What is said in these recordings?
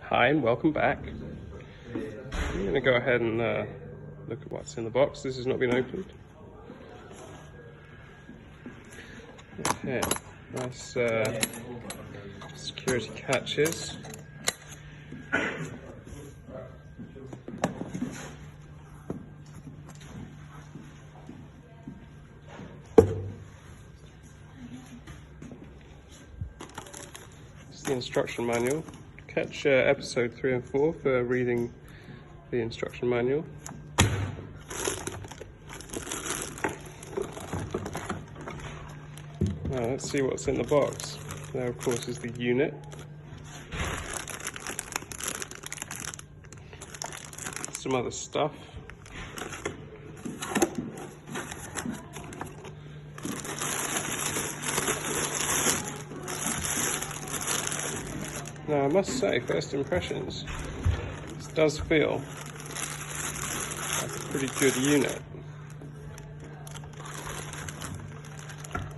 Hi and welcome back. I'm going to go ahead and look at what's in the box. This has not been opened. Okay, nice security catches. This is the instruction manual. Catch episode 3 and 4 for reading the instruction manual. Now let's see what's in the box. There of course is the unit. Some other stuff. Now I must say, first impressions, this does feel like a pretty good unit.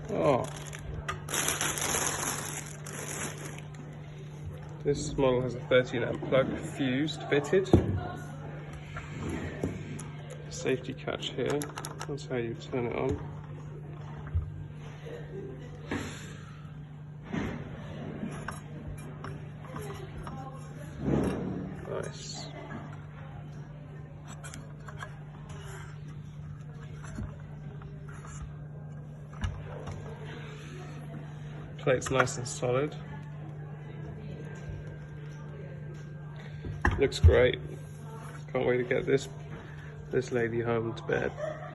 Oh, this model has a 13 amp plug fused fitted. Safety catch here, that's how you turn it on. Nice. Plate's nice and solid. Looks great. Can't wait to get this lady home to bed.